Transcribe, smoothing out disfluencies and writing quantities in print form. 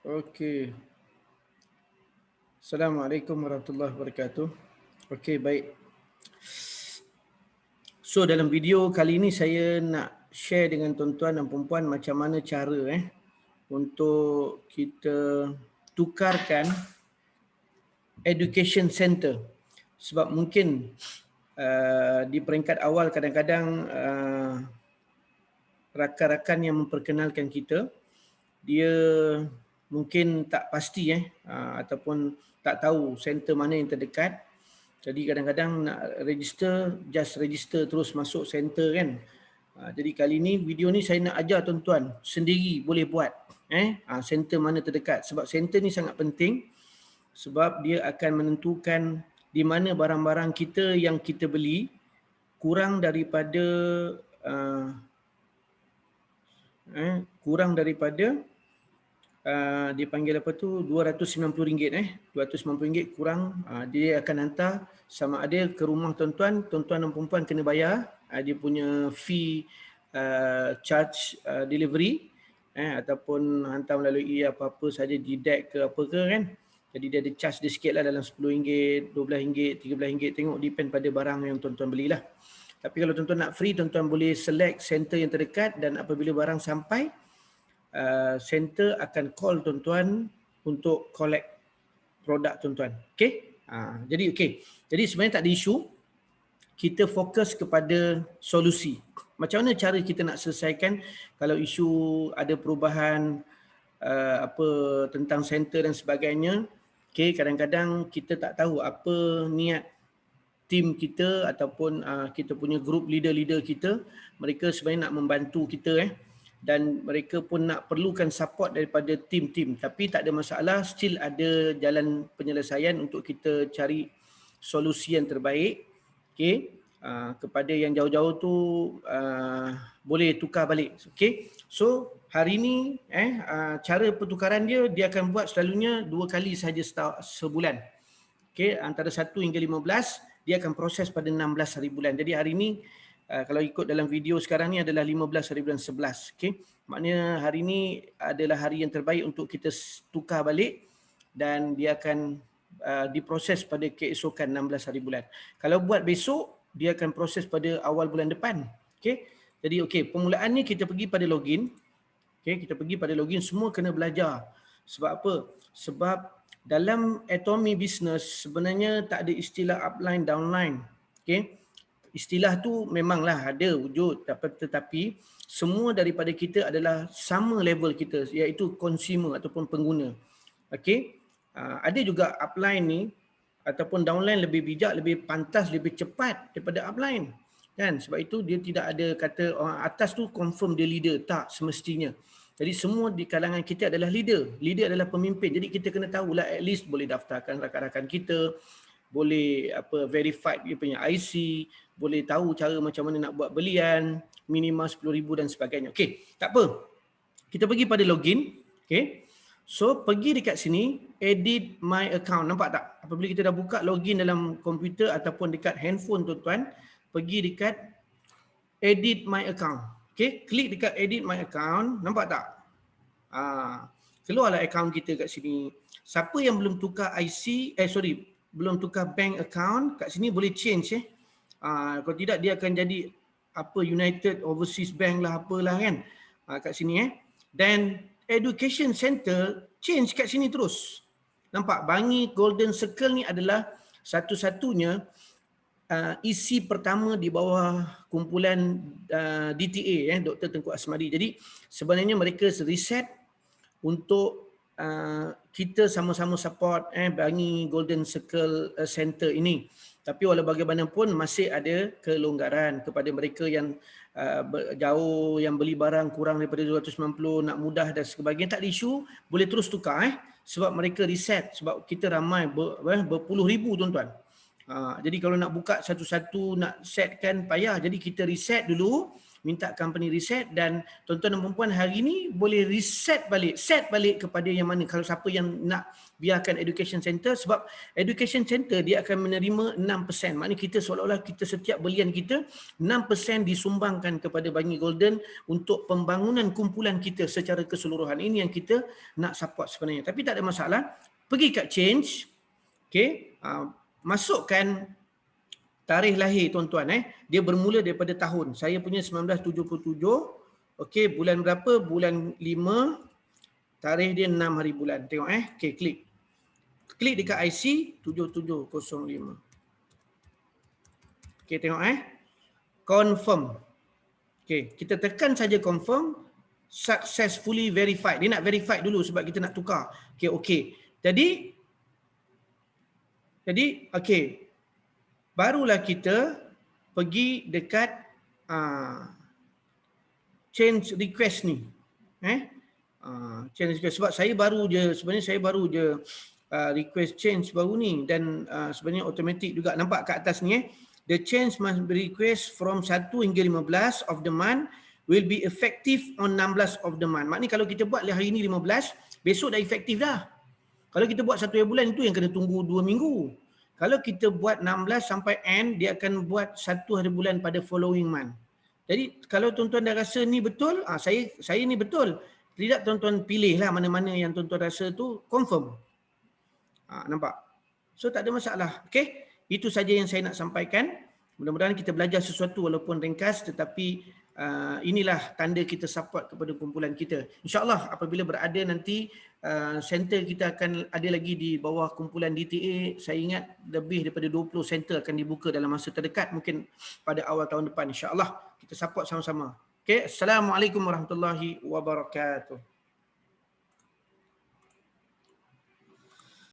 Okey. Assalamualaikum warahmatullahi wabarakatuh. Okey, baik. So dalam video kali ini saya nak share dengan tuan-tuan dan puan-puan macam mana cara untuk kita tukarkan education center. Sebab mungkin di peringkat awal kadang-kadang rakan-rakan yang memperkenalkan kita, dia mungkin tak pasti ataupun tak tahu center mana yang terdekat. Jadi kadang-kadang nak register, just register terus masuk center kan. Jadi kali ni video ni saya nak ajar tuan-tuan sendiri boleh buat center mana terdekat. Sebab center ni sangat penting sebab dia akan menentukan di mana barang-barang kita yang kita beli kurang daripada dia panggil apa tu, RM290 RM290 kurang, dia akan hantar sama ada ke rumah tuan-tuan dan perempuan kena bayar dia punya fee charge delivery ataupun hantar melalui apa-apa saja DDEC ke apa ke kan. Jadi dia ada charge dia sikit lah dalam RM10, RM12, RM13, tengok depend pada barang yang tuan-tuan belilah. Tapi kalau tuan-tuan nak free, tuan-tuan boleh select center yang terdekat dan apabila barang sampai, center akan call tuan-tuan untuk collect produk tuan-tuan. Okey? Jadi sebenarnya tak ada isu. Kita fokus kepada solusi. Macam mana cara kita nak selesaikan kalau isu ada perubahan tentang center dan sebagainya. Okey, kadang-kadang kita tak tahu apa niat tim kita ataupun kita punya group leader-leader kita. Mereka sebenarnya nak membantu kita dan mereka pun nak perlukan support daripada tim-tim. Tapi tak ada masalah, still ada jalan penyelesaian untuk kita cari solusi yang terbaik. Okey, kepada yang jauh-jauh tu boleh tukar balik. Okey, so hari ni cara pertukaran dia akan buat selalunya 2 kali sahaja sebulan. Okey, antara 1 hingga 15 dia akan proses pada 16 hari bulan. Jadi hari ni kalau ikut dalam video sekarang ni adalah 15 hari bulan 11. Okey, maknanya hari ni adalah hari yang terbaik untuk kita tukar balik dan dia akan diproses pada keesokan 16 hari bulan. Kalau buat besok, dia akan proses pada awal bulan depan. Okey, jadi permulaan ni kita pergi pada login. Okey, kita pergi pada login, semua kena belajar. Sebab apa? Sebab dalam Atomy Business sebenarnya tak ada istilah upline, downline. Okey, istilah tu memanglah ada wujud, tetapi semua daripada kita adalah sama level kita, iaitu consumer ataupun pengguna. Okey, ada juga upline ni ataupun downline lebih bijak, lebih pantas, lebih cepat daripada upline. Kan? Sebab itu dia tidak ada kata orang atas tu confirm dia leader, tak semestinya. Jadi semua di kalangan kita adalah leader. Leader adalah pemimpin. Jadi kita kena tahulah, at least boleh daftarkan rakan-rakan kita, boleh verified dia punya IC, boleh tahu cara macam mana nak buat belian, minima 10,000 dan sebagainya. Okey, tak apa. Kita pergi pada login. Okey. So pergi dekat sini, edit my account. Nampak tak? Apabila kita dah buka login dalam komputer ataupun dekat handphone tuan-tuan, pergi dekat edit my account. Okey, klik dekat edit my account. Nampak tak? Keluarlah account kita kat sini. Siapa yang belum tukar belum tukar bank account, kat sini boleh change kalau tidak dia akan jadi United Overseas Bank lah apalah kan. Kat sini Dan Education Center change kat sini terus. Nampak Bangi Golden Circle ni adalah satu-satunya isi pertama di bawah kumpulan DTA Dr. Tengku Asmadi. Jadi sebenarnya mereka reset untuk kita sama-sama support Bangi Golden Circle Center ini. Tapi walau bagaimanapun masih ada kelonggaran kepada mereka yang jauh, yang beli barang kurang daripada 290, nak mudah dan sebagainya, tak ada isu, boleh terus tukar sebab mereka reset, sebab kita ramai berpuluh ribu tuan-tuan. Jadi kalau nak buka satu-satu, nak setkan payah, jadi kita reset dulu minta company reset, dan tuan-tuan dan puan hari ni boleh set balik kepada yang mana, kalau siapa yang nak biarkan education center, sebab education center dia akan menerima 6%. Maknanya kita seolah-olah kita setiap belian kita 6% disumbangkan kepada Bangi Golden untuk pembangunan kumpulan kita secara keseluruhan. Ini yang kita nak support sebenarnya. Tapi tak ada masalah. Pergi kat change, okey, masukkan tarikh lahir tuan-tuan, dia bermula daripada tahun. Saya punya 1977. Okey, bulan berapa? Bulan 5. Tarikh dia 6 hari bulan. Tengok okey, klik. Klik dekat IC 7705. Okey, tengok confirm. Okey, kita tekan saja confirm. Successfully verified. Dia nak verify dulu sebab kita nak tukar. Okey. Jadi okey. Barulah kita pergi dekat change request ni. Change request, sebab saya baru je request change baru ni, dan sebenarnya automatic juga. Nampak kat atas ni the change must be request from 1 hingga 15 of the month, will be effective on 16 of the month. Maknanya kalau kita buat hari ni 15, besok dah efektif dah. Kalau kita buat 1 hari bulan, itu yang kena tunggu 2 minggu. Kalau kita buat 16 sampai end, dia akan buat 1 hari bulan pada following month. Jadi kalau tuan-tuan dah rasa ni betul, saya ni betul. Tidak, tuan-tuan pilihlah mana-mana yang tuan-tuan rasa tu confirm. Nampak? So tak ada masalah. Okey? Itu saja yang saya nak sampaikan. Mudah-mudahan kita belajar sesuatu walaupun ringkas, tetapi inilah tanda kita support kepada kumpulan kita. InsyaAllah apabila berada nanti center kita akan ada lagi di bawah kumpulan DTA. Saya ingat lebih daripada 20 center akan dibuka dalam masa terdekat, mungkin pada awal tahun depan. InsyaAllah kita support sama-sama. Okay. Assalamualaikum warahmatullahi wabarakatuh.